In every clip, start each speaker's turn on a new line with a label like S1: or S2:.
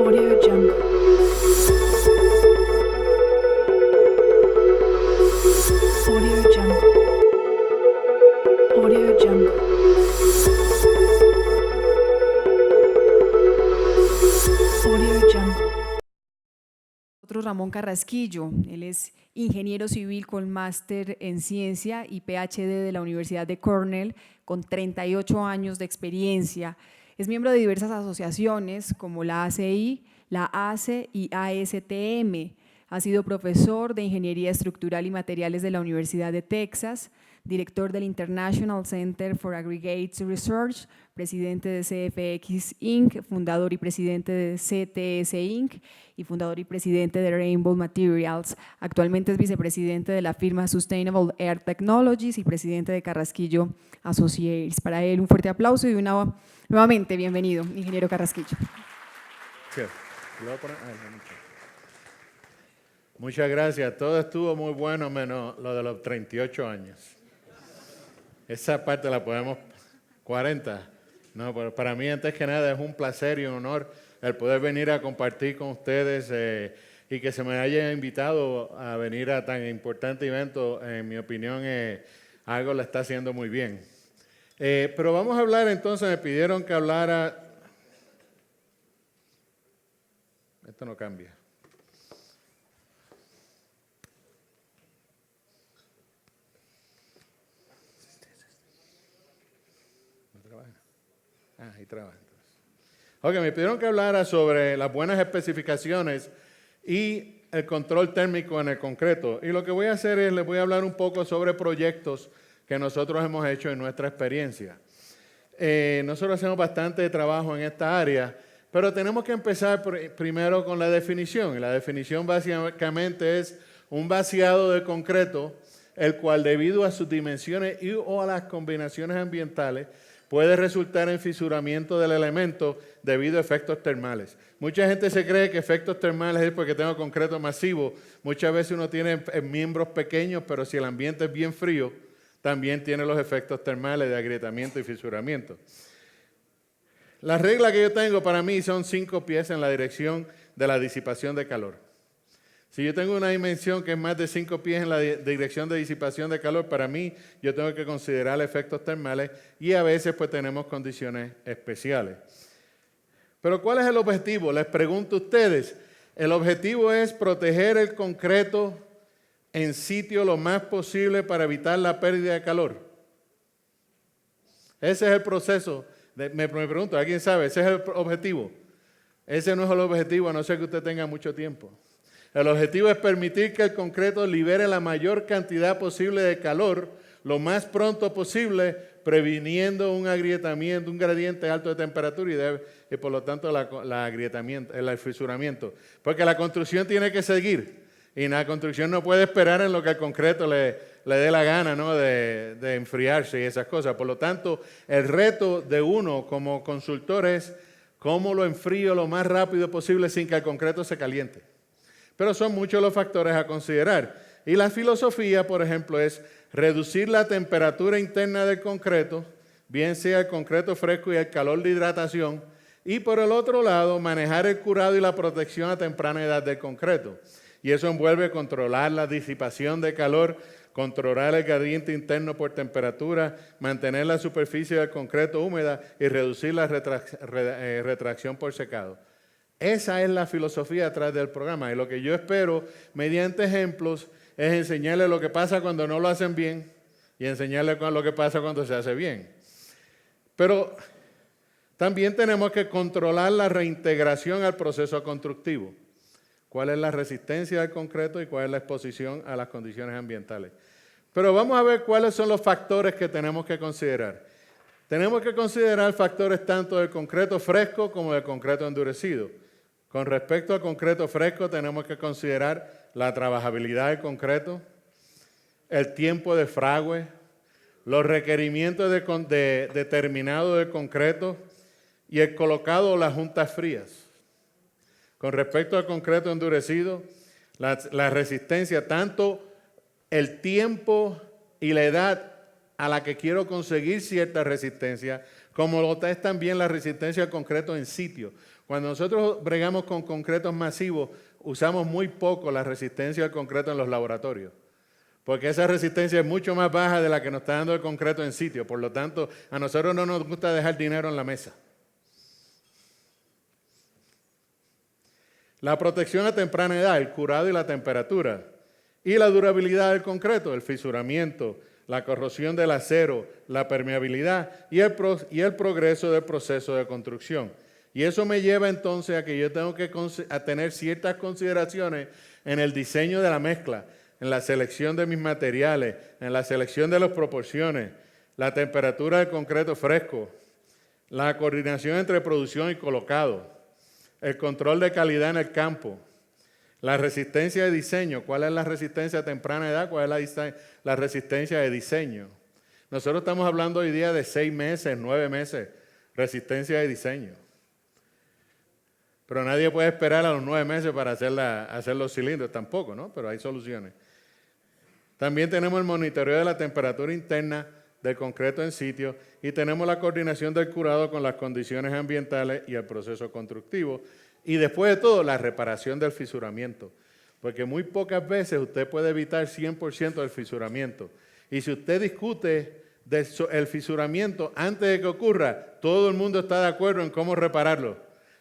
S1: Audio Jungle. Audio Jungle. Audio Jungle. Audio Jungle.
S2: Nosotros Ramón Carrasquillo, él es ingeniero civil con máster en ciencia y PhD de la Universidad de Cornell, con 38 años de experiencia. Es miembro de diversas asociaciones como la ACI, la ACE y ASTM. Ha sido profesor de Ingeniería Estructural y Materiales de la Universidad de Texas, director del International Center for Aggregates Research, presidente de CFX Inc., fundador y presidente de CTS Inc. y fundador y presidente de Rainbow Materials. Actualmente es vicepresidente de la firma Sustainable Air Technologies y presidente de Carrasquillo Associates. Para él un fuerte aplauso y nuevamente bienvenido, ingeniero Carrasquillo.
S3: Muchas gracias. Todo estuvo muy bueno menos lo de los 38 años. Esa parte la podemos... 40. No, pero para mí antes que nada es un placer y un honor el poder venir a compartir con ustedes y que se me haya invitado a venir a tan importante evento. En mi opinión, algo lo está haciendo muy bien. Pero vamos a hablar entonces, me pidieron que hablara... Esto no cambia. Ahí trabaja. Ok, me pidieron que hablara sobre las buenas especificaciones y el control térmico en el concreto. Y lo que voy a hacer es, les voy a hablar un poco sobre proyectos que nosotros hemos hecho en nuestra experiencia. Nosotros hacemos bastante trabajo en esta área, pero tenemos que empezar primero con la definición. Y la definición básicamente es un vaciado de concreto, el cual debido a sus dimensiones o a las combinaciones ambientales, puede resultar en fisuramiento del elemento debido a efectos termales. Mucha gente se cree que efectos termales es porque tengo concreto masivo. Muchas veces uno tiene miembros pequeños, pero si el ambiente es bien frío, también tiene los efectos termales de agrietamiento y fisuramiento. La regla que yo tengo para mí son 5 pies en la dirección de la disipación de calor. Si yo tengo una dimensión que es más de 5 pies en la dirección de disipación de calor, para mí yo tengo que considerar efectos termales y a veces pues tenemos condiciones especiales. Pero ¿cuál es el objetivo? Les pregunto a ustedes. El objetivo es proteger el concreto en sitio lo más posible para evitar la pérdida de calor. Ese es el proceso. Me pregunto, ¿alguien sabe? ¿Ese es el objetivo? Ese no es el objetivo, a no ser que usted tenga mucho tiempo. El objetivo es permitir que el concreto libere la mayor cantidad posible de calor lo más pronto posible, previniendo un agrietamiento, un gradiente alto de temperatura y por lo tanto el fisuramiento. Porque la construcción tiene que seguir y la construcción no puede esperar en lo que el concreto le dé la gana, ¿no? de enfriarse y esas cosas. Por lo tanto, el reto de uno como consultor es cómo lo enfrío lo más rápido posible sin que el concreto se caliente. Pero son muchos los factores a considerar. Y la filosofía, por ejemplo, es reducir la temperatura interna del concreto, bien sea el concreto fresco y el calor de hidratación, y por el otro lado, manejar el curado y la protección a temprana edad del concreto. Y eso envuelve controlar la disipación de calor, controlar el gradiente interno por temperatura, mantener la superficie del concreto húmeda y reducir la retracción por secado. Esa es la filosofía atrás del programa y lo que yo espero mediante ejemplos es enseñarles lo que pasa cuando no lo hacen bien y enseñarles lo que pasa cuando se hace bien. Pero también tenemos que controlar la reintegración al proceso constructivo. ¿Cuál es la resistencia del concreto y cuál es la exposición a las condiciones ambientales? Pero vamos a ver cuáles son los factores que tenemos que considerar. Tenemos que considerar factores tanto del concreto fresco como del concreto endurecido. Con respecto al concreto fresco, tenemos que considerar la trabajabilidad del concreto, el tiempo de fragüe, los requerimientos de terminado del concreto y el colocado o las juntas frías. Con respecto al concreto endurecido, la resistencia, tanto el tiempo y la edad a la que quiero conseguir cierta resistencia, como lo es también la resistencia al concreto en sitio. Cuando nosotros bregamos con concretos masivos, usamos muy poco la resistencia al concreto en los laboratorios, porque esa resistencia es mucho más baja de la que nos está dando el concreto en sitio. Por lo tanto, a nosotros no nos gusta dejar dinero en la mesa. La protección a temprana edad, el curado y la temperatura. Y la durabilidad del concreto, el fisuramiento, la corrosión del acero, la permeabilidad y el progreso del proceso de construcción. Y eso me lleva entonces a que yo tengo que tener ciertas consideraciones en el diseño de la mezcla, en la selección de mis materiales, en la selección de las proporciones, la temperatura del concreto fresco, la coordinación entre producción y colocado, el control de calidad en el campo, la resistencia de diseño. ¿Cuál es la resistencia a temprana edad? ¿Cuál es la resistencia de diseño? Nosotros estamos hablando hoy día de 6 meses, 9 meses, resistencia de diseño. Pero nadie puede esperar a los 9 meses para hacer los cilindros tampoco, ¿no? Pero hay soluciones. También tenemos el monitoreo de la temperatura interna del concreto en sitio y tenemos la coordinación del curado con las condiciones ambientales y el proceso constructivo. Y después de todo, la reparación del fisuramiento. Porque muy pocas veces usted puede evitar 100% del fisuramiento. Y si usted discute el fisuramiento antes de que ocurra, todo el mundo está de acuerdo en cómo repararlo.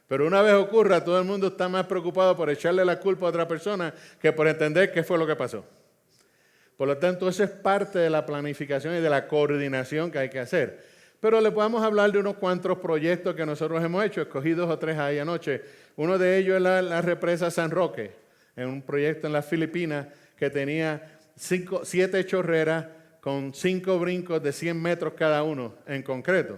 S3: Pero una vez ocurra, todo el mundo está más preocupado por echarle la culpa a otra persona que por entender qué fue lo que pasó. Por lo tanto, eso es parte de la planificación y de la coordinación que hay que hacer. Pero le podemos hablar de unos cuantos proyectos que nosotros hemos hecho, escogí 2 o 3 ahí anoche. Uno de ellos es la represa San Roque, en un proyecto en las Filipinas que tenía 7 chorreras con 5 brincos de 100 metros cada uno en concreto.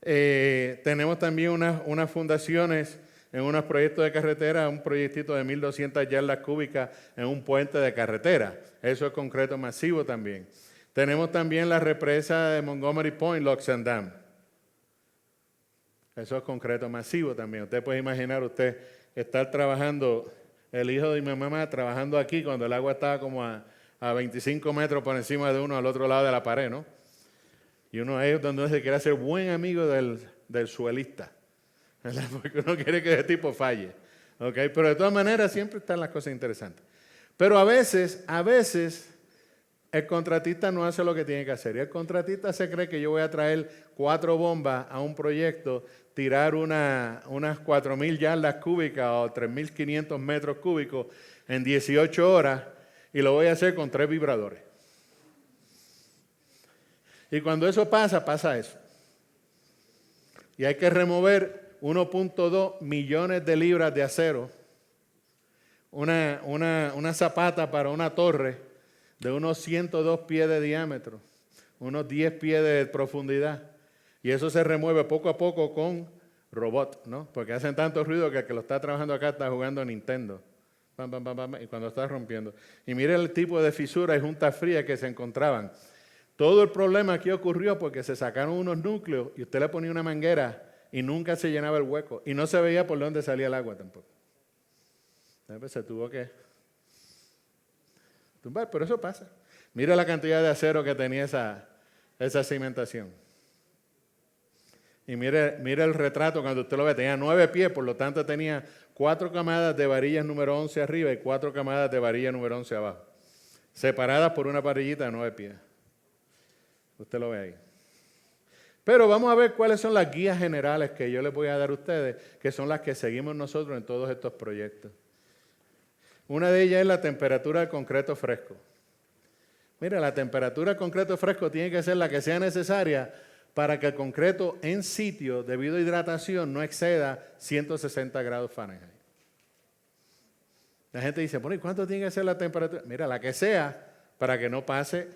S3: Tenemos también unas fundaciones en unos proyectos de carretera, un proyectito de 1.200 yardas cúbicas en un puente de carretera. Eso es concreto masivo también. Tenemos también la represa de Montgomery Point, Locks and Dam. Eso es concreto masivo también. Usted puede imaginar usted estar trabajando, el hijo de mi mamá trabajando aquí cuando el agua estaba como a 25 metros por encima de uno al otro lado de la pared, ¿no? Y uno ahí es donde uno se quiere hacer buen amigo del suelista, ¿verdad? Porque uno quiere que ese tipo falle. ¿Okay? Pero de todas maneras siempre están las cosas interesantes. Pero a veces el contratista no hace lo que tiene que hacer. Y el contratista se cree que yo voy a traer 4 bombas a un proyecto, tirar unas 4.000 yardas cúbicas o 3.500 metros cúbicos en 18 horas y lo voy a hacer con 3 vibradores. Y cuando eso pasa eso. Y hay que remover 1.2 millones de libras de acero, una zapata para una torre de unos 102 pies de diámetro, unos 10 pies de profundidad. Y eso se remueve poco a poco con robot, ¿no? Porque hacen tanto ruido que el que lo está trabajando acá está jugando a Nintendo. Pam, pam, pam, pam, y cuando está rompiendo. Y mire el tipo de fisura y juntas frías que se encontraban. Todo el problema aquí ocurrió porque se sacaron unos núcleos y usted le ponía una manguera y nunca se llenaba el hueco. Y no se veía por dónde salía el agua tampoco. Entonces se tuvo que tumbar, pero eso pasa. Mira la cantidad de acero que tenía esa cimentación. Y mire el retrato cuando usted lo ve. Tenía 9 pies, por lo tanto tenía 4 camadas de varillas número 11 arriba y 4 camadas de varilla número 11 abajo. Separadas por una parrillita de 9 pies. Usted lo ve ahí. Pero vamos a ver cuáles son las guías generales que yo les voy a dar a ustedes, que son las que seguimos nosotros en todos estos proyectos. Una de ellas es la temperatura del concreto fresco. Mira, la temperatura del concreto fresco tiene que ser la que sea necesaria para que el concreto en sitio, debido a hidratación, no exceda 160 grados Fahrenheit. La gente dice, bueno, ¿y cuánto tiene que ser la temperatura? Mira, la que sea para que no pase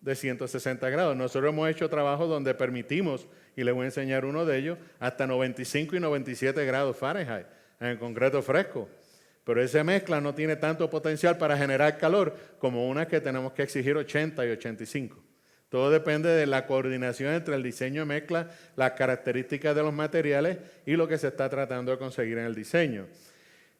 S3: de 160 grados. Nosotros hemos hecho trabajos donde permitimos, y les voy a enseñar uno de ellos, hasta 95 y 97 grados Fahrenheit en el concreto fresco. Pero esa mezcla no tiene tanto potencial para generar calor como una que tenemos que exigir 80 y 85. Todo depende de la coordinación entre el diseño de mezcla, las características de los materiales y lo que se está tratando de conseguir en el diseño.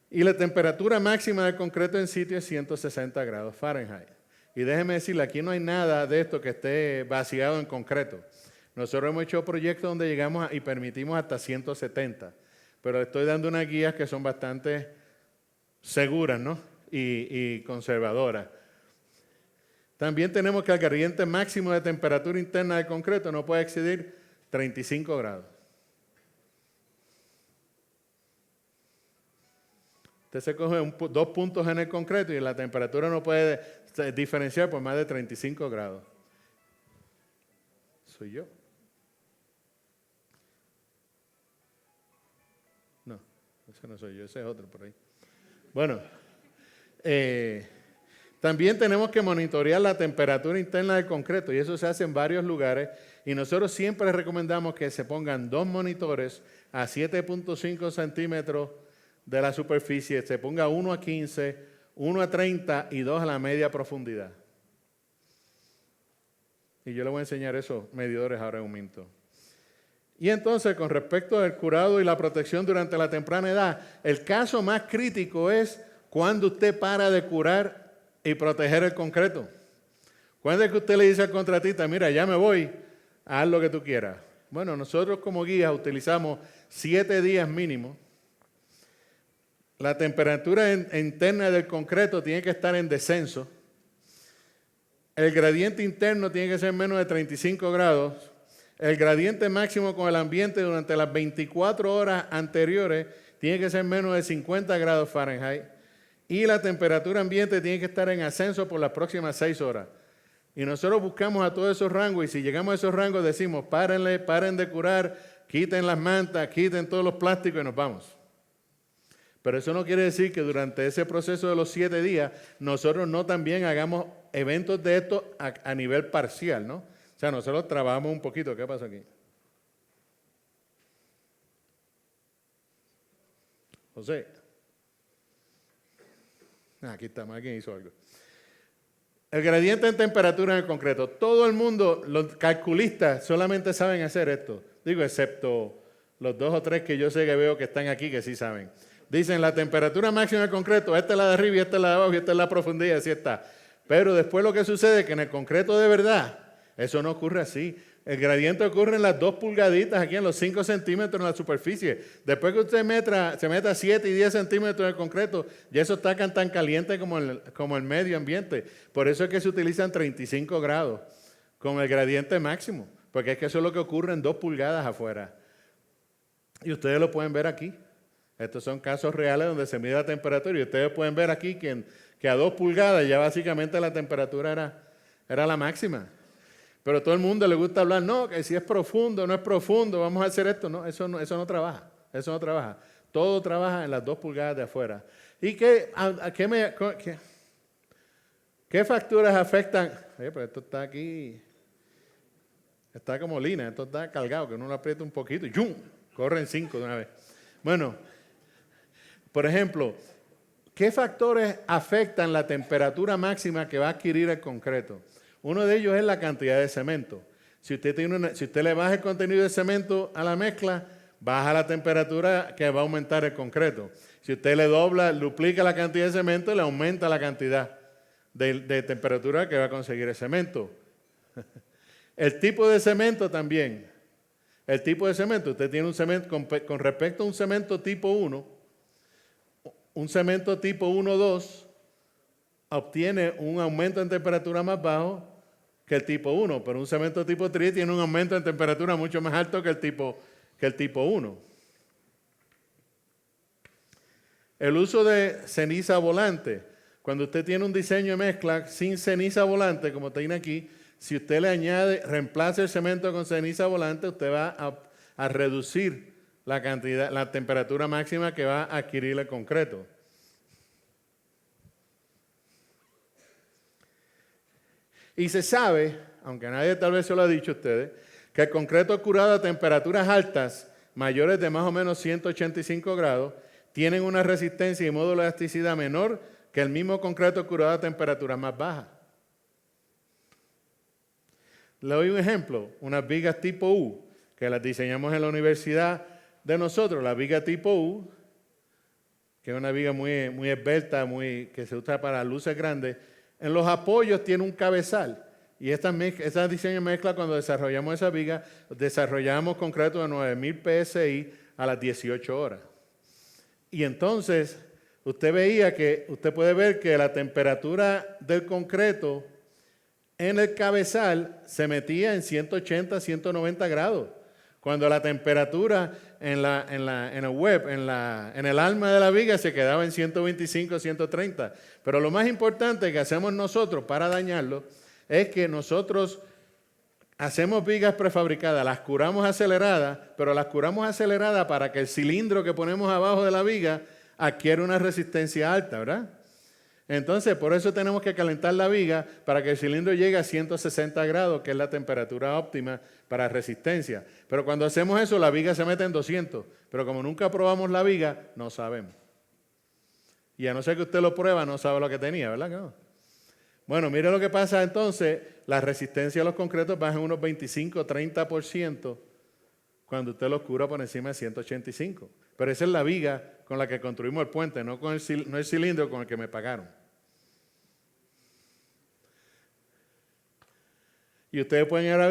S3: Y la temperatura máxima del concreto en sitio es 160 grados Fahrenheit. Y déjeme decirle, aquí no hay nada de esto que esté vaciado en concreto. Nosotros hemos hecho proyectos donde llegamos y permitimos hasta 170, pero estoy dando unas guías que son bastante seguras, ¿no? y conservadoras. También tenemos que el gradiente máximo de temperatura interna del concreto no puede excedir 35 grados. Usted se coge 2 puntos en el concreto y la temperatura no puede diferenciar por más de 35 grados. Soy yo. No, ese no soy yo, ese es otro por ahí. Bueno, también tenemos que monitorear la temperatura interna del concreto y eso se hace en varios lugares y nosotros siempre recomendamos que se pongan 2 monitores a 7.5 centímetros de la superficie, se ponga 1 a 15, 1 a 30 y 2 a la media profundidad. Y yo le voy a enseñar esos medidores ahora en un minuto. Y entonces, con respecto al curado y la protección durante la temprana edad, el caso más crítico es cuando usted para de curar y proteger el concreto. Cuando es que usted le dice al contratista, mira, ya me voy, haz lo que tú quieras. Bueno, nosotros como guías utilizamos 7 días mínimo. La temperatura interna del concreto tiene que estar en descenso. El gradiente interno tiene que ser menos de 35 grados. El gradiente máximo con el ambiente durante las 24 horas anteriores tiene que ser menos de 50 grados Fahrenheit. Y la temperatura ambiente tiene que estar en ascenso por las próximas 6 horas. Y nosotros buscamos a todos esos rangos y si llegamos a esos rangos decimos, paren de curar, quiten las mantas, quiten todos los plásticos y nos vamos. Pero eso no quiere decir que durante ese proceso de los 7 días nosotros no también hagamos eventos de esto a nivel parcial, ¿no? O sea, nosotros trabajamos un poquito. ¿Qué pasa aquí? José. Aquí estamos, alguien hizo algo. El gradiente en temperatura en el concreto. Todo el mundo, los calculistas, solamente saben hacer esto. Digo, excepto los 2 o 3 que yo sé que veo que están aquí que sí saben. Dicen la temperatura máxima del concreto, esta es la de arriba y esta es la de abajo y esta es la profundidad, así está. Pero después lo que sucede es que en el concreto de verdad, eso no ocurre así. El gradiente ocurre en las 2 pulgaditas, aquí en los 5 centímetros en la superficie. Después que usted se meta 7 y 10 centímetros en el concreto, ya eso está tan caliente como el medio ambiente. Por eso es que se utilizan 35 grados con el gradiente máximo, porque es que eso es lo que ocurre en 2 pulgadas afuera. Y ustedes lo pueden ver aquí. Estos son casos reales donde se mide la temperatura y ustedes pueden ver aquí que a 2 pulgadas ya básicamente la temperatura era la máxima. Pero a todo el mundo le gusta hablar, no, que si es profundo, no es profundo, vamos a hacer esto. No, eso no trabaja, eso no trabaja. Todo trabaja en las 2 pulgadas de afuera. ¿Y qué facturas afectan? Oye, pero esto está aquí, está como lina, esto está cargado, que uno lo aprieta un poquito y ¡yum! Corren 5 de una vez. Bueno, por ejemplo, ¿qué factores afectan la temperatura máxima que va a adquirir el concreto? Uno de ellos es la cantidad de cemento. Si usted le baja el contenido de cemento a la mezcla, baja la temperatura que va a aumentar el concreto. Si usted le duplica la cantidad de cemento, le aumenta la cantidad de temperatura que va a conseguir el cemento. El tipo de cemento también. El tipo de cemento, usted tiene un cemento, con respecto a un cemento tipo 1, un cemento tipo 1-2 obtiene un aumento en temperatura más bajo que el tipo 1, pero un cemento tipo 3 tiene un aumento en temperatura mucho más alto que el tipo 1. El uso de ceniza volante. Cuando usted tiene un diseño de mezcla sin ceniza volante, como tiene aquí, si usted le reemplaza el cemento con ceniza volante, usted va a reducir la temperatura máxima que va a adquirir el concreto. Y se sabe, aunque nadie tal vez se lo ha dicho a ustedes, que el concreto curado a temperaturas altas, mayores de más o menos 185 grados, tienen una resistencia y módulo de elasticidad menor que el mismo concreto curado a temperaturas más bajas. Le doy un ejemplo, unas vigas tipo U, que las diseñamos en la universidad de nosotros, la viga tipo U, que es una viga muy, muy esbelta, que se usa para luces grandes. En los apoyos tiene un cabezal Y esa diseño mezcla, cuando desarrollamos esa viga, desarrollamos concreto de 9,000 PSI a las 18 horas. Y entonces, usted puede ver que la temperatura del concreto en el cabezal se metía en 180, 190 grados. Cuando la temperatura en el alma de la viga se quedaba en 125, 130. Pero lo más importante que hacemos nosotros para dañarlo es que nosotros hacemos vigas prefabricadas, las curamos aceleradas, pero las curamos aceleradas para que el cilindro que ponemos abajo de la viga adquiera una resistencia alta, ¿verdad? Entonces, por eso tenemos que calentar la viga para que el cilindro llegue a 160 grados, que es la temperatura óptima para resistencia. Pero cuando hacemos eso, la viga se mete en 200. Pero como nunca probamos la viga, no sabemos. Y a no ser que usted lo prueba, no sabe lo que tenía, ¿verdad que no? Bueno, mire lo que pasa entonces, la resistencia a los concretos baja en unos 25-30% cuando usted los cura por encima de 185. Pero esa es la viga con la que construimos el puente, no el cilindro con el que me pagaron. Y ustedes pueden ahora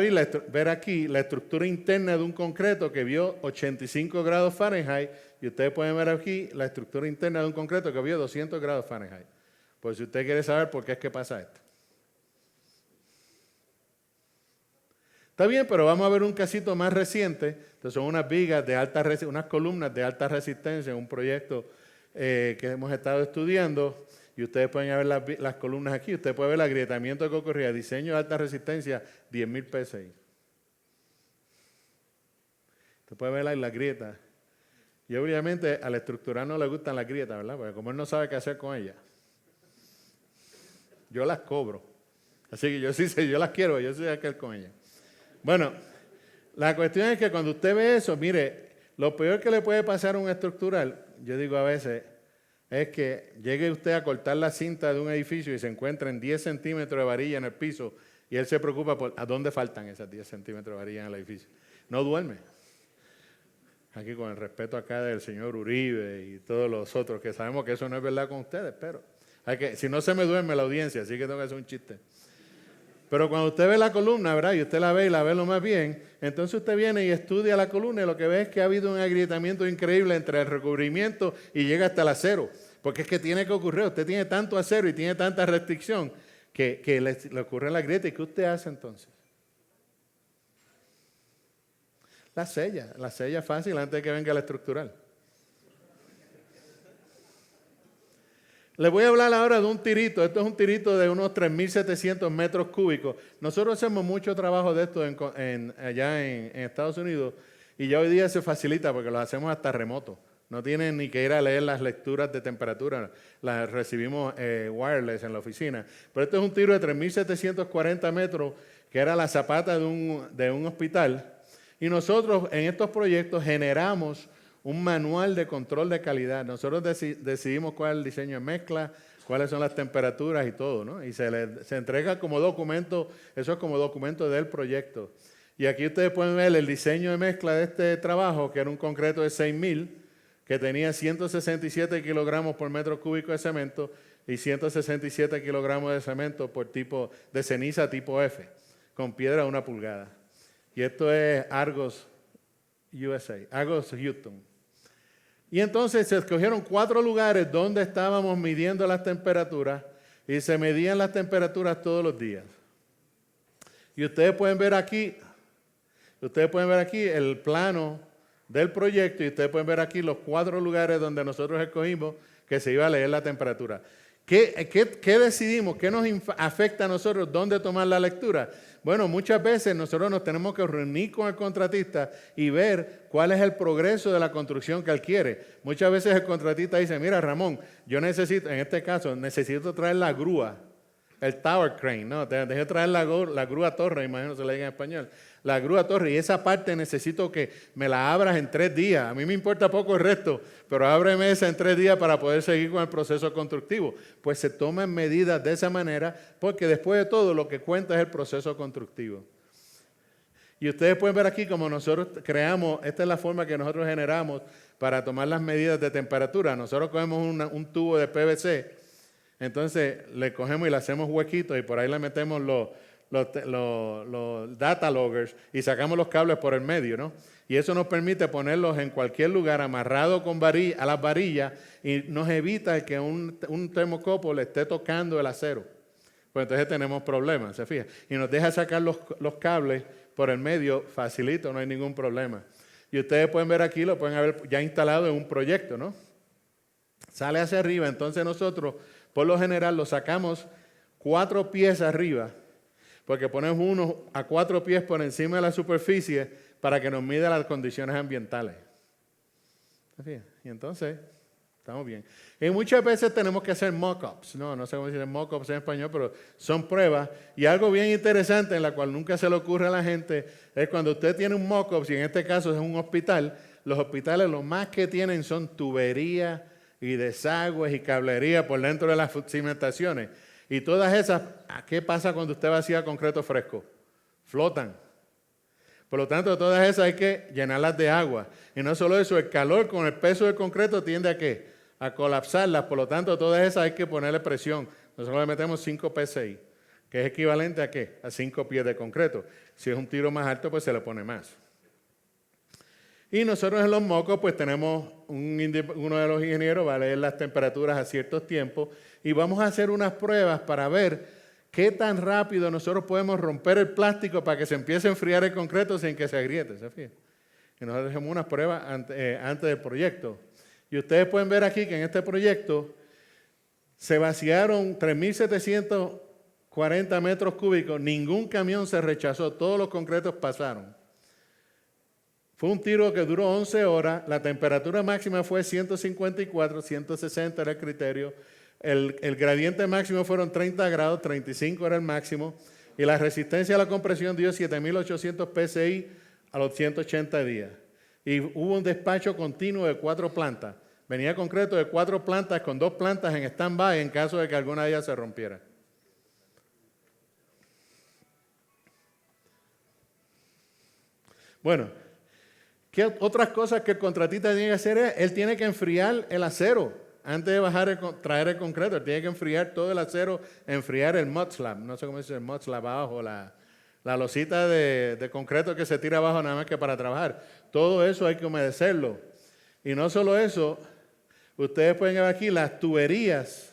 S3: ver aquí la estructura interna de un concreto que vio 85 grados Fahrenheit, y ustedes pueden ver aquí la estructura interna de un concreto que vio 200 grados Fahrenheit. Pues si usted quiere saber por qué es que pasa esto. Está bien, pero vamos a ver un casito más reciente. Entonces son unas vigas de unas columnas de alta resistencia en un proyecto que hemos estado estudiando. Y ustedes pueden ver las columnas aquí. Usted puede ver el agrietamiento que ocurría. Diseño de alta resistencia, 10,000 PSI. Usted puede ver la grieta. Y obviamente al estructural no le gustan las grietas, ¿verdad? Porque como él no sabe qué hacer con ellas. Yo las cobro. Así que yo sí sé, yo las quiero, yo sé qué hacer con ellas. Bueno, la cuestión es que cuando usted ve eso, mire, lo peor que le puede pasar a un estructural, yo digo a veces, es que llegue usted a cortar la cinta de un edificio y se encuentre en 10 centímetros de varilla en el piso y él se preocupa por a dónde faltan esas 10 centímetros de varilla en el edificio. No duerme. Aquí con el respeto acá del señor Uribe y todos los otros que sabemos que eso no es verdad con ustedes, pero si no se me duerme la audiencia, así que tengo que hacer un chiste. Pero cuando usted ve la columna, ¿verdad? Y usted la ve y la ve lo más bien, entonces usted viene y estudia la columna y lo que ve es que ha habido un agrietamiento increíble entre el recubrimiento y llega hasta el acero. Porque es que tiene que ocurrir, usted tiene tanto acero y tiene tanta restricción que le ocurre la grieta. ¿Y qué usted hace entonces? La sella fácil antes de que venga la estructural. Les voy a hablar ahora de un tirito. Esto es un tirito de unos 3,700 metros cúbicos. Nosotros hacemos mucho trabajo de esto allá en Estados Unidos y ya hoy día se facilita porque lo hacemos hasta remoto. No tienen ni que ir a leer las lecturas de temperatura, las recibimos wireless en la oficina. Pero esto es un tiro de 3,740 metros que era la zapata de un hospital. Y nosotros en estos proyectos generamos un manual de control de calidad. Nosotros decidimos cuál es el diseño de mezcla, cuáles son las temperaturas y todo, ¿no? Y se entrega como documento, eso es como documento del proyecto. Y aquí ustedes pueden ver el diseño de mezcla de este trabajo, que era un concreto de 6,000, que tenía 167 kilogramos por metro cúbico de cemento y 167 kilogramos de cemento por tipo de ceniza tipo F, con piedra de 1 pulgada. Y esto es Argos, USA, Argos, Houston. Y entonces se escogieron 4 lugares donde estábamos midiendo las temperaturas y se medían las temperaturas todos los días. Y ustedes pueden ver aquí el plano del proyecto y ustedes pueden ver aquí los 4 lugares donde nosotros escogimos que se iba a leer la temperatura. ¿Qué decidimos? ¿Qué nos afecta a nosotros? ¿Dónde tomar la lectura? Bueno, muchas veces nosotros nos tenemos que reunir con el contratista y ver cuál es el progreso de la construcción que él quiere. Muchas veces el contratista dice, mira Ramón, yo necesito, en este caso, necesito traer la grúa, el tower crane, no, dejé traer la grúa torre, imagino se le diga en español, la grúa torre, y esa parte necesito que me la abras en 3 días. A mí me importa poco el resto, pero ábreme esa en 3 días para poder seguir con el proceso constructivo. Pues se toman medidas de esa manera, porque después de todo lo que cuenta es el proceso constructivo. Y ustedes pueden ver aquí como nosotros creamos, esta es la forma que nosotros generamos para tomar las medidas de temperatura. Nosotros cogemos un tubo de PVC, entonces le cogemos y le hacemos huequitos y por ahí le metemos los data loggers y sacamos los cables por el medio, ¿no? Y eso nos permite ponerlos en cualquier lugar amarrado a las varillas y nos evita que un termocopo le esté tocando el acero. Pues entonces tenemos problemas, ¿se fija? Y nos deja sacar los cables por el medio facilito, no hay ningún problema. Y ustedes pueden ver aquí, lo pueden haber ya instalado en un proyecto, ¿no? Sale hacia arriba, entonces nosotros, por lo general, lo sacamos 4 pies arriba, porque ponemos uno a 4 pies por encima de la superficie para que nos mida las condiciones ambientales. ¿Se fija? Y entonces, estamos bien. Y muchas veces tenemos que hacer mock-ups, no sé cómo decir mock-ups en español, pero son pruebas. Y algo bien interesante en la cual nunca se le ocurre a la gente es cuando usted tiene un mock-up, si en este caso es un hospital, los hospitales lo más que tienen son tuberías y desagües y cablería por dentro de las cimentaciones. Y todas esas, ¿qué pasa cuando usted vacía concreto fresco? Flotan. Por lo tanto, todas esas hay que llenarlas de agua. Y no solo eso, el calor con el peso del concreto tiende a ¿qué? A colapsarlas. Por lo tanto, todas esas hay que ponerle presión. Nosotros le metemos 5 PSI, que es equivalente a ¿qué? A 5 pies de concreto. Si es un tiro más alto, pues se le pone más. Y nosotros en los mocos, pues tenemos uno de los ingenieros va a leer las temperaturas a ciertos tiempos y vamos a hacer unas pruebas para ver qué tan rápido nosotros podemos romper el plástico para que se empiece a enfriar el concreto sin que se agriete, ¿se fijan? Y nosotros hacemos unas pruebas antes del proyecto. Y ustedes pueden ver aquí que en este proyecto se vaciaron 3.740 metros cúbicos, ningún camión se rechazó, todos los concretos pasaron. Fue un tiro que duró 11 horas, la temperatura máxima fue 154, 160 era el criterio, el gradiente máximo fueron 30 grados, 35 era el máximo, y la resistencia a la compresión dio 7.800 PSI a los 180 días. Y hubo un despacho continuo de 4 plantas. Venía concreto de 4 plantas con 2 plantas en stand-by en caso de que alguna de ellas se rompiera. Bueno, ¿qué otras cosas que el contratista tiene que hacer es? Él tiene que enfriar el acero antes de traer el concreto. Él tiene que enfriar todo el acero, enfriar el mud slab. No sé cómo dice el mud slab abajo, la losita de concreto que se tira abajo nada más que para trabajar. Todo eso hay que humedecerlo. Y no solo eso, ustedes pueden ver aquí las tuberías.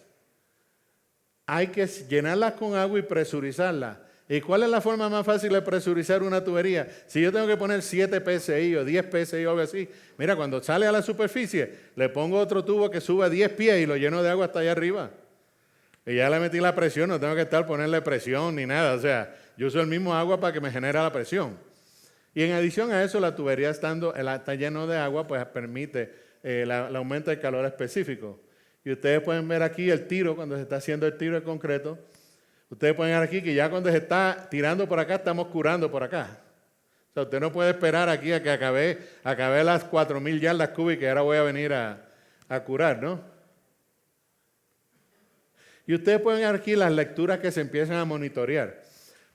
S3: Hay que llenarlas con agua y presurizarlas. ¿Y cuál es la forma más fácil de presurizar una tubería? Si yo tengo que poner 7 PSI o 10 PSI o algo así, mira, cuando sale a la superficie, le pongo otro tubo que suba 10 pies y lo lleno de agua hasta allá arriba. Y ya le metí la presión, no tengo que ponerle presión ni nada. O sea, yo uso el mismo agua para que me genere la presión. Y en adición a eso, la tubería está lleno de agua, pues permite el aumento del calor específico. Y ustedes pueden ver aquí el tiro, cuando se está haciendo el tiro de concreto. Ustedes pueden ver aquí que ya cuando se está tirando por acá, estamos curando por acá. O sea, usted no puede esperar aquí a que acabe las 4.000 yardas cúbicas y ahora voy a venir a curar, ¿no? Y ustedes pueden ver aquí las lecturas que se empiezan a monitorear.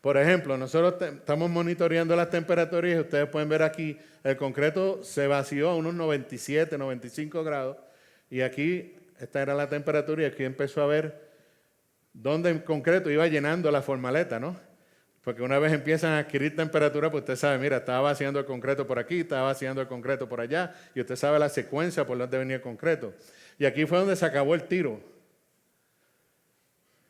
S3: Por ejemplo, nosotros estamos monitoreando las temperaturas y ustedes pueden ver aquí el concreto se vació a unos 97, 95 grados y aquí esta era la temperatura y aquí empezó a ver donde en concreto iba llenando la formaleta, ¿no? Porque una vez empiezan a adquirir temperatura, pues usted sabe, mira, estaba vaciando el concreto por aquí, estaba vaciando el concreto por allá, y usted sabe la secuencia por donde venía el concreto. Y aquí fue donde se acabó el tiro.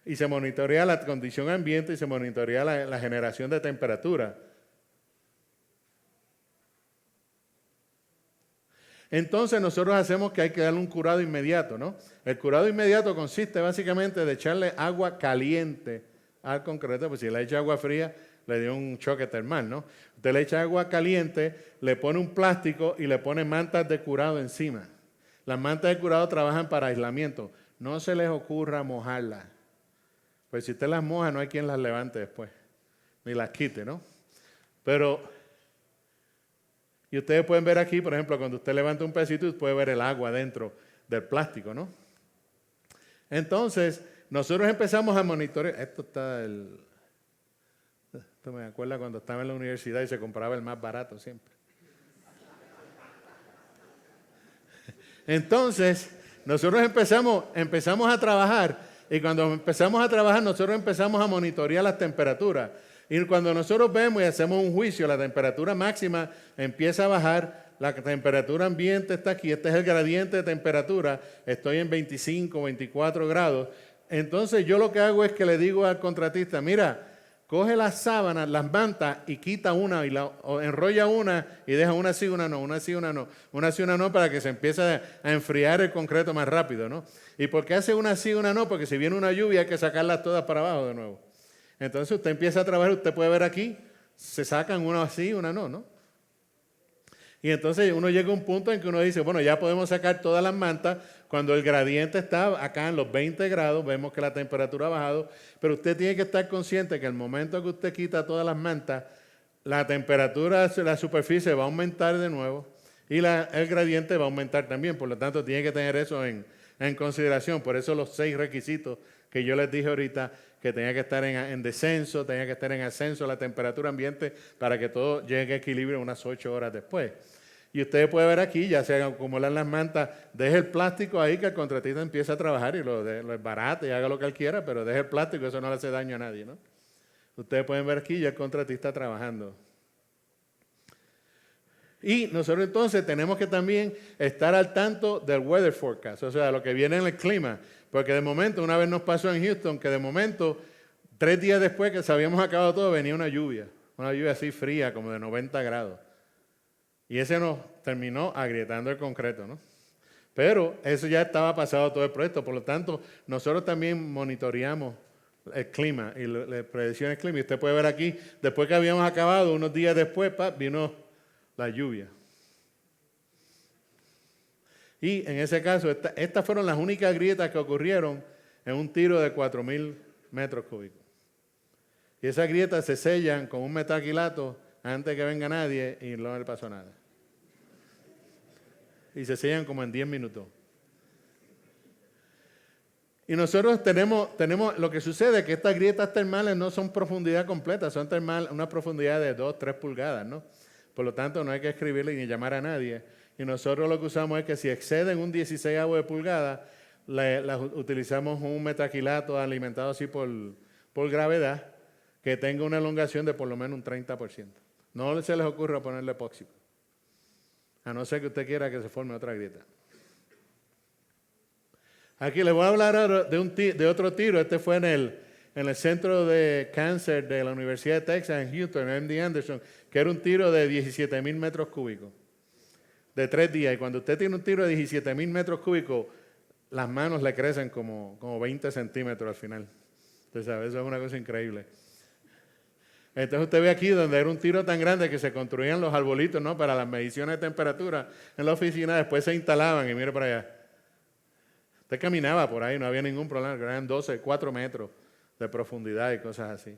S3: Y se monitorea la condición ambiente y se monitorea la generación de temperatura. Entonces nosotros hacemos que hay que darle un curado inmediato, ¿no? El curado inmediato consiste básicamente de echarle agua caliente al concreto, pues si le echa agua fría, le dio un choque termal, ¿no? Usted le echa agua caliente, le pone un plástico y le pone mantas de curado encima. Las mantas de curado trabajan para aislamiento. No se les ocurra mojarlas. Pues si usted las moja, no hay quien las levante después, ni las quite, ¿no? Y ustedes pueden ver aquí, por ejemplo, cuando usted levanta un pedacito, usted puede ver el agua dentro del plástico, ¿no? Entonces, nosotros empezamos a monitorear. Esto me acuerda cuando estaba en la universidad y se compraba el más barato siempre. Entonces, nosotros empezamos a trabajar y cuando empezamos a trabajar, nosotros empezamos a monitorear las temperaturas. Y cuando nosotros vemos y hacemos un juicio, la temperatura máxima empieza a bajar, la temperatura ambiente está aquí, este es el gradiente de temperatura, estoy en 25, 24 grados. Entonces yo lo que hago es que le digo al contratista, mira, coge las sábanas, las mantas y quita una o enrolla una y deja una sí, una no, una sí, una no, una sí, una no para que se empiece a enfriar el concreto más rápido, ¿no? ¿Y por qué hace una sí, una no? Porque si viene una lluvia hay que sacarlas todas para abajo de nuevo. Entonces usted empieza a trabajar, usted puede ver aquí, se sacan una así, una no, ¿no? Y entonces uno llega a un punto en que uno dice, bueno, ya podemos sacar todas las mantas. Cuando el gradiente está acá en los 20 grados, vemos que la temperatura ha bajado, pero usted tiene que estar consciente que el momento que usted quita todas las mantas, la temperatura de la superficie va a aumentar de nuevo y el gradiente va a aumentar también. Por lo tanto, tiene que tener eso en consideración. Por eso los 6 requisitos que yo les dije ahorita, que tenía que estar en descenso, tenía que estar en ascenso la temperatura ambiente para que todo llegue a equilibrio unas 8 horas después. Y ustedes pueden ver aquí, ya se acumulan las mantas, deje el plástico ahí que el contratista empieza a trabajar y lo barate y haga lo que él quiera, pero deje el plástico, eso no le hace daño a nadie, ¿no? Ustedes pueden ver aquí ya el contratista trabajando. Y nosotros entonces tenemos que también estar al tanto del weather forecast, o sea, lo que viene en el clima, porque de momento, una vez nos pasó en Houston, que de momento, 3 días después que se habíamos acabado todo, venía una lluvia así fría, como de 90 grados. Y ese nos terminó agrietando el concreto, ¿no? Pero eso ya estaba pasado todo el proyecto, por lo tanto, nosotros también monitoreamos el clima y la predicción del clima. Y usted puede ver aquí, después que habíamos acabado, unos días después, vino la lluvia. Y en ese caso, estas fueron las únicas grietas que ocurrieron en un tiro de 4,000 metros cúbicos. Y esas grietas se sellan con un metacrilato antes de que venga nadie y no le pasó nada. Y se sellan como en 10 minutos. Y nosotros tenemos, lo que sucede es que estas grietas termales no son profundidad completa, son una profundidad de 2, 3 pulgadas, ¿no? Por lo tanto, no hay que escribirle ni llamar a nadie. Y nosotros lo que usamos es que si exceden un 16avo de pulgada, utilizamos un metacrilato alimentado así por gravedad, que tenga una elongación de por lo menos un 30%. No se les ocurra ponerle epóxico, a no ser que usted quiera que se forme otra grieta. Aquí les voy a hablar ahora de otro tiro. Este fue en el Centro de Cáncer de la Universidad de Texas en Houston, MD Anderson, que era un tiro de 17,000 metros cúbicos, de 3 días. Y cuando usted tiene un tiro de 17,000 metros cúbicos, las manos le crecen como 20 centímetros al final. Usted sabe, eso es una cosa increíble. Entonces usted ve aquí donde era un tiro tan grande que se construían los arbolitos, ¿no?, para las mediciones de temperatura en la oficina, después se instalaban y mire para allá. Usted caminaba por ahí, no había ningún problema, eran 4 metros de profundidad y cosas así.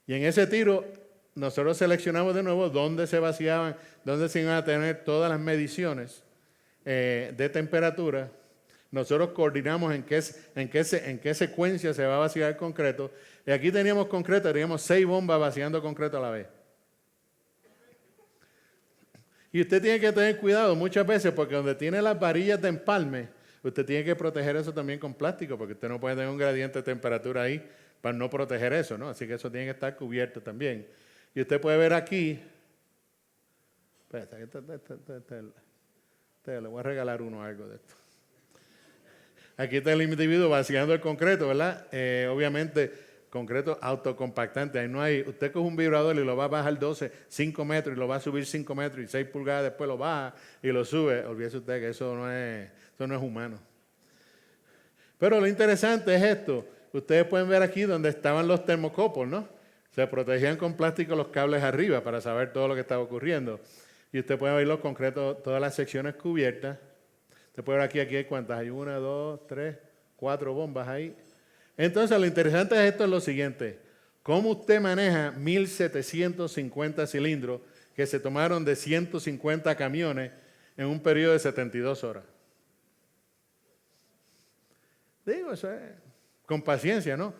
S3: Y en ese tiro nosotros seleccionamos de nuevo dónde se vaciaban, dónde se iban a tener todas las mediciones de temperatura. Nosotros coordinamos en qué secuencia se va a vaciar el concreto. Y aquí teníamos 6 bombas vaciando concreto a la vez. Y usted tiene que tener cuidado muchas veces porque donde tiene las varillas de empalme, usted tiene que proteger eso también con plástico porque usted no puede tener un gradiente de temperatura ahí para no proteger eso, ¿no? Así que eso tiene que estar cubierto también. Y usted puede ver aquí, le voy a regalar algo de esto. Aquí está el individuo vaciando el concreto, ¿verdad? Obviamente, concreto autocompactante. Ahí no hay, usted coge un vibrador y lo va a bajar 5 metros y lo va a subir 5 metros y 6 pulgadas, después lo baja y lo sube. Olvídese usted que eso no es humano. Pero lo interesante es esto. Ustedes pueden ver aquí donde estaban los termocopos, ¿no? Se protegían con plástico los cables arriba para saber todo lo que estaba ocurriendo. Y usted puede ver los concretos, todas las secciones cubiertas. Usted puede ver aquí hay cuántas. Hay 1, 2, 3, 4 bombas ahí. Entonces, lo interesante de esto es lo siguiente. ¿Cómo usted maneja 1,750 cilindros que se tomaron de 150 camiones en un periodo de 72 horas? Digo, eso es con paciencia, ¿no?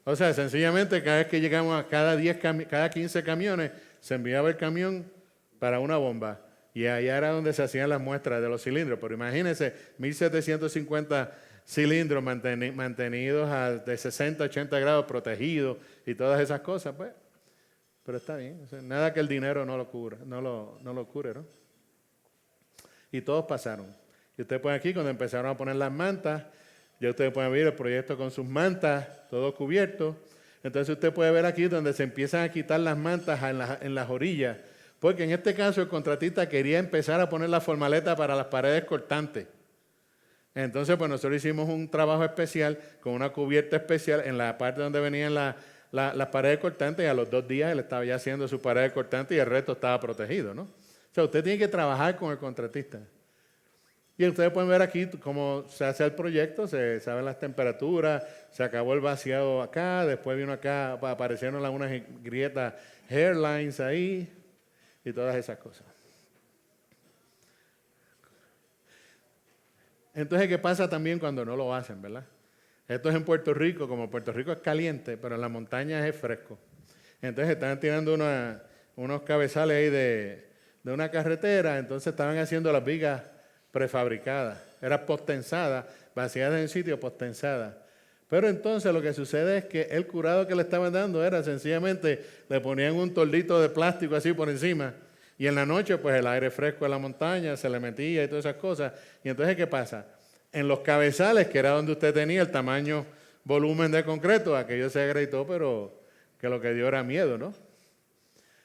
S3: O sea, sencillamente cada vez que llegamos a cada 15 camiones, se enviaba el camión para una bomba. Y allá era donde se hacían las muestras de los cilindros. Pero imagínense, 1,750 cilindros mantenidos de 60 a 80 grados protegidos y todas esas cosas, pues. pero está bien. O sea, nada que el dinero no lo cure, ¿no? Y todos pasaron. Y ustedes pueden aquí, cuando empezaron a poner las mantas, ya ustedes pueden ver el proyecto con sus mantas, todo cubierto. Entonces usted puede ver aquí donde se empiezan a quitar las mantas en las orillas, porque en este caso el contratista quería empezar a poner la formaleta para las paredes cortantes. Entonces, pues nosotros hicimos un trabajo especial con una cubierta especial en la parte donde venían las paredes cortantes, y a los 2 días él estaba ya haciendo su pared cortante y el resto estaba protegido, ¿no? O sea, usted tiene que trabajar con el contratista. Y ustedes pueden ver aquí cómo se hace el proyecto, se saben las temperaturas, se acabó el vaciado acá, después vino acá, aparecieron unas grietas, hairlines ahí y todas esas cosas. Entonces, ¿qué pasa también cuando no lo hacen, verdad? Esto es en Puerto Rico, como Puerto Rico es caliente, pero en las montañas es fresco. Entonces están tirando unos cabezales ahí de una carretera, entonces estaban haciendo las vigas prefabricadas, era postensada, vaciada en sitio postensada. Pero entonces lo que sucede es que el curado que le estaban dando era sencillamente, le ponían un toldito de plástico así por encima, y en la noche pues el aire fresco de la montaña se le metía y todas esas cosas. Y entonces, ¿qué pasa? En los cabezales, que era donde usted tenía el tamaño, volumen de concreto, aquello se agrietó, pero que lo que dio era miedo, ¿no?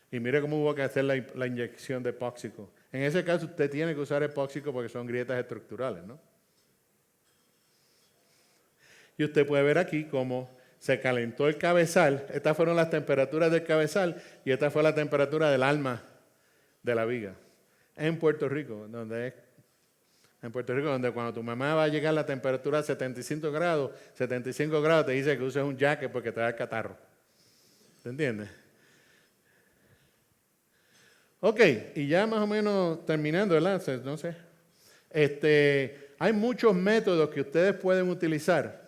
S3: Y mire cómo hubo que hacer la inyección de epóxico. En ese caso usted tiene que usar epóxico porque son grietas estructurales, ¿no? Y usted puede ver aquí cómo se calentó el cabezal. Estas fueron las temperaturas del cabezal y esta fue la temperatura del alma de la viga. En Puerto Rico, donde cuando tu mamá va a llegar a la temperatura a 75 grados te dice que uses un jacket porque te da el catarro. ¿Te entiendes? Ok, y ya más o menos terminando, ¿verdad? No sé. Hay muchos métodos que ustedes pueden utilizar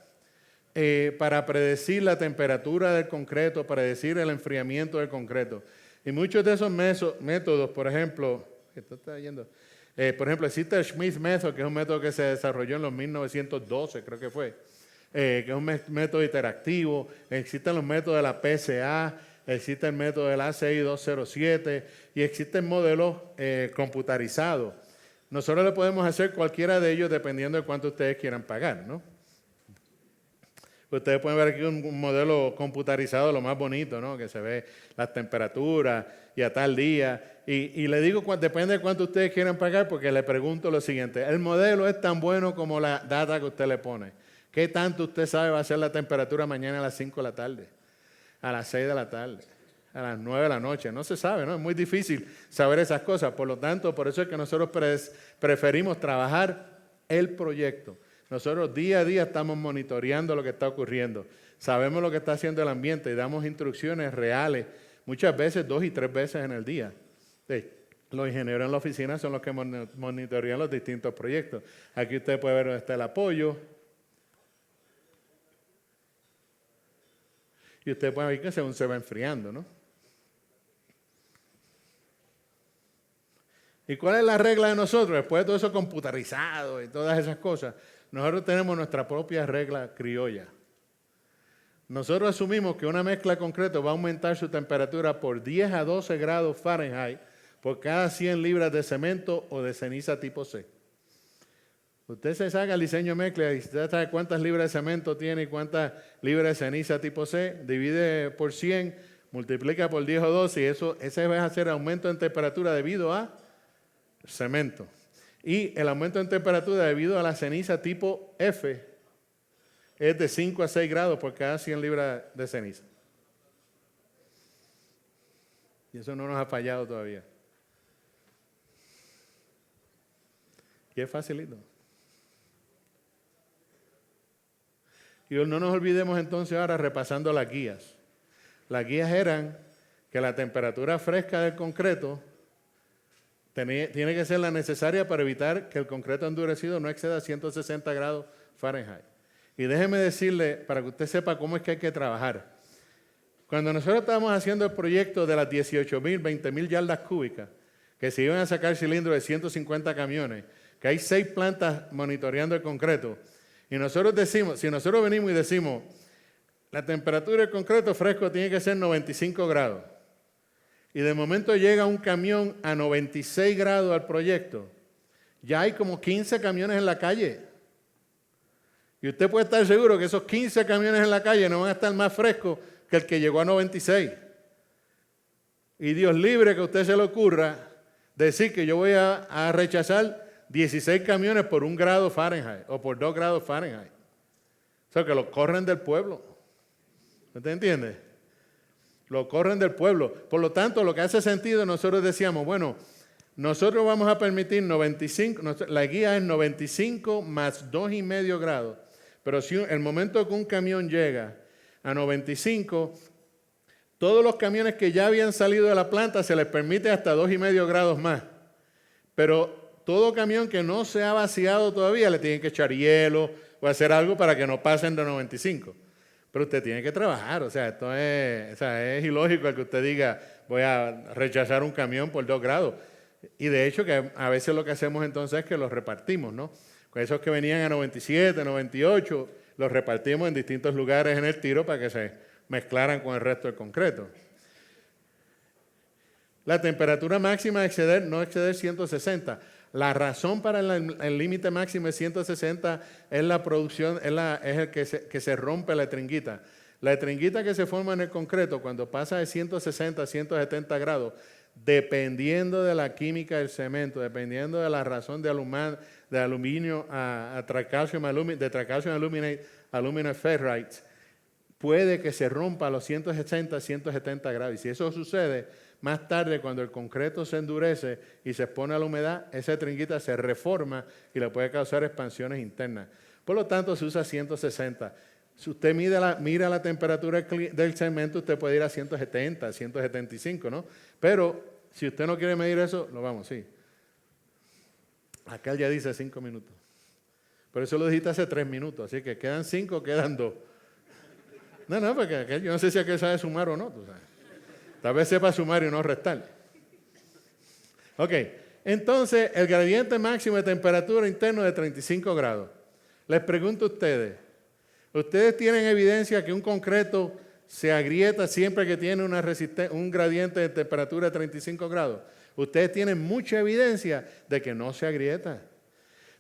S3: para predecir la temperatura del concreto, para predecir el enfriamiento del concreto. Y muchos de esos métodos, por ejemplo, existe el Smith Method, que es un método que se desarrolló en los 1912, creo que fue, que es un método interactivo. Existen los métodos de la PSA, existe el método del ACI 207 y existen modelos computarizados. Nosotros le podemos hacer cualquiera de ellos dependiendo de cuánto ustedes quieran pagar, ¿no? Ustedes pueden ver aquí un modelo computarizado, lo más bonito, ¿no? Que se ve las temperaturas y a tal día. Y le digo, depende de cuánto ustedes quieran pagar, porque le pregunto lo siguiente. El modelo es tan bueno como la data que usted le pone. ¿Qué tanto usted sabe va a ser la temperatura mañana a las 5 de la tarde? A las 6 de la tarde, a las 9 de la noche. No se sabe, ¿no? Es muy difícil saber esas cosas. Por lo tanto, por eso es que nosotros preferimos trabajar el proyecto. Nosotros día a día estamos monitoreando lo que está ocurriendo. Sabemos lo que está haciendo el ambiente y damos instrucciones reales, muchas veces 2 y 3 veces en el día. Los ingenieros en la oficina son los que monitorean los distintos proyectos. Aquí usted puede ver dónde está el apoyo. Y usted puede ver que según se va enfriando, ¿no? ¿Y cuál es la regla de nosotros? Después de todo eso computarizado y todas esas cosas, nosotros tenemos nuestra propia regla criolla. Nosotros asumimos que una mezcla de concreto va a aumentar su temperatura por 10 a 12 grados Fahrenheit por cada 100 libras de cemento o de ceniza tipo C. Usted se saca el diseño de mezcla y usted sabe cuántas libras de cemento tiene y cuántas libras de ceniza tipo C, divide por 100, multiplica por 10 o 12 y ese va a hacer aumento en temperatura debido a cemento. Y el aumento en temperatura debido a la ceniza tipo F es de 5 a 6 grados por cada 100 libras de ceniza. Y eso no nos ha fallado todavía. Y es facilito. Y no nos olvidemos entonces ahora repasando las guías. Las guías eran que la temperatura fresca del concreto tiene que ser la necesaria para evitar que el concreto endurecido no exceda 160 grados Fahrenheit. Y déjeme decirle, para que usted sepa cómo es que hay que trabajar. Cuando nosotros estábamos haciendo el proyecto de las 18,000, 20,000 yardas cúbicas, que se iban a sacar cilindros de 150 camiones, que hay 6 plantas monitoreando el concreto, y nosotros decimos, si nosotros venimos y decimos, la temperatura del concreto fresco tiene que ser 95 grados, y de momento llega un camión a 96 grados al proyecto, ya hay como 15 camiones en la calle. Y usted puede estar seguro que esos 15 camiones en la calle no van a estar más frescos que el que llegó a 96. Y Dios libre que a usted se le ocurra decir que yo voy a rechazar 16 camiones por 1 grado Fahrenheit o por 2 grados Fahrenheit. O sea, que los corren del pueblo. ¿Usted entiende? Lo corren del pueblo. Por lo tanto, lo que hace sentido, nosotros decíamos, bueno, nosotros vamos a permitir 95, la guía es 95 más 2,5 grados. Pero si el momento que un camión llega a 95, todos los camiones que ya habían salido de la planta se les permite hasta 2,5 grados más. Pero todo camión que no se ha vaciado todavía le tienen que echar hielo o hacer algo para que no pasen de 95. Pero usted tiene que trabajar, esto es ilógico el que usted diga voy a rechazar un camión por 2 grados. Y de hecho que a veces lo que hacemos entonces es que los repartimos, ¿no? Con esos que venían a 97, 98, los repartimos en distintos lugares en el tiro para que se mezclaran con el resto del concreto. La temperatura máxima no exceder 160. La razón para el límite máximo de 160 es la producción, es el que se rompe la etringuita. La etringuita que se forma en el concreto cuando pasa de 160 a 170 grados, dependiendo de la química del cemento, dependiendo de la razón de aluminio a tricalcium aluminate ferrite, puede que se rompa a los 160 a 170 grados. Y si eso sucede, más tarde cuando el concreto se endurece y se expone a la humedad, esa tringuita se reforma y le puede causar expansiones internas. Por lo tanto, se usa 160. Si usted mira la temperatura del cemento, usted puede ir a 170, 175, ¿no? Pero si usted no quiere medir eso, lo vamos, sí. Acá ya dice 5 minutos. Por eso lo dijiste hace 3 minutos, así que quedan 5, quedan 2. No, porque aquel, yo no sé si aquel sabe sumar o no, tú sabes. Tal vez sepa sumar y no restar. Ok, entonces el gradiente máximo de temperatura interno de 35 grados. Les pregunto a ustedes, ¿ustedes tienen evidencia que un concreto se agrieta siempre que tiene un gradiente de temperatura de 35 grados? Ustedes tienen mucha evidencia de que no se agrieta.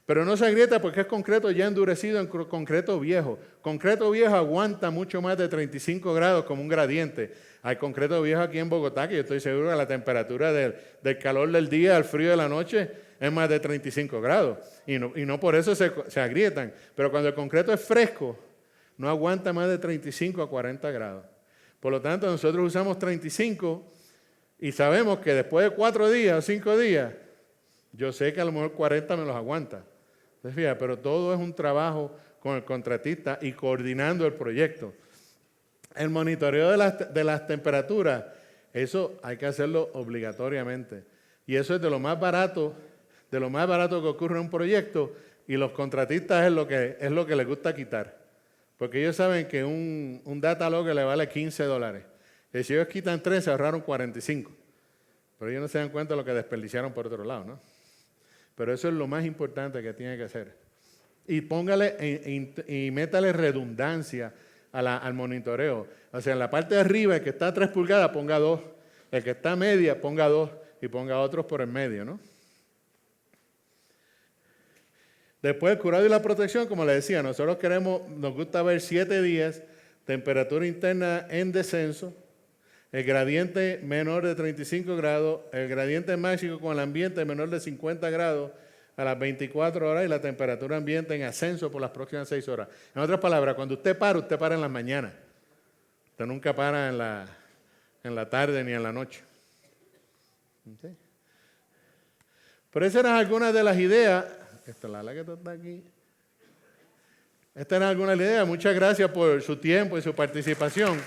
S3: Pero no se agrieta porque es concreto ya endurecido en concreto viejo. Concreto viejo aguanta mucho más de 35 grados como un gradiente. Hay concreto viejo aquí en Bogotá que yo estoy seguro que la temperatura del calor del día al frío de la noche es más de 35 grados. Y no por eso se agrietan. Pero cuando el concreto es fresco, no aguanta más de 35 a 40 grados. Por lo tanto, nosotros usamos 35 y sabemos que después de 4 días o 5 días, yo sé que a lo mejor 40 me los aguanta. Entonces, fíjate, pero todo es un trabajo con el contratista y coordinando el proyecto. El monitoreo de las temperaturas, eso hay que hacerlo obligatoriamente. Y eso es de lo más barato que ocurre en un proyecto, y los contratistas es lo que les gusta quitar. Porque ellos saben que un data logger le vale $15. Y si ellos quitan 3, se ahorraron 45. Pero ellos no se dan cuenta de lo que desperdiciaron por otro lado, ¿no? Pero eso es lo más importante que tiene que hacer. Y y métale redundancia al monitoreo. O sea, en la parte de arriba, el que está a 3 pulgadas, ponga 2. El que está a media, ponga 2. Y ponga otros por el medio, ¿no? Después el curado y la protección, como les decía, nos gusta ver 7 días, temperatura interna en descenso, el gradiente menor de 35 grados, el gradiente máximo con el ambiente menor de 50 grados a las 24 horas y la temperatura ambiente en ascenso por las próximas 6 horas. En otras palabras, cuando usted para en las mañanas. Usted nunca para en la tarde ni en la noche. ¿Okay? Pero esas eran algunas de las ideas. Esta es la que está aquí. Estas eran algunas ideas. Muchas gracias por su tiempo y su participación.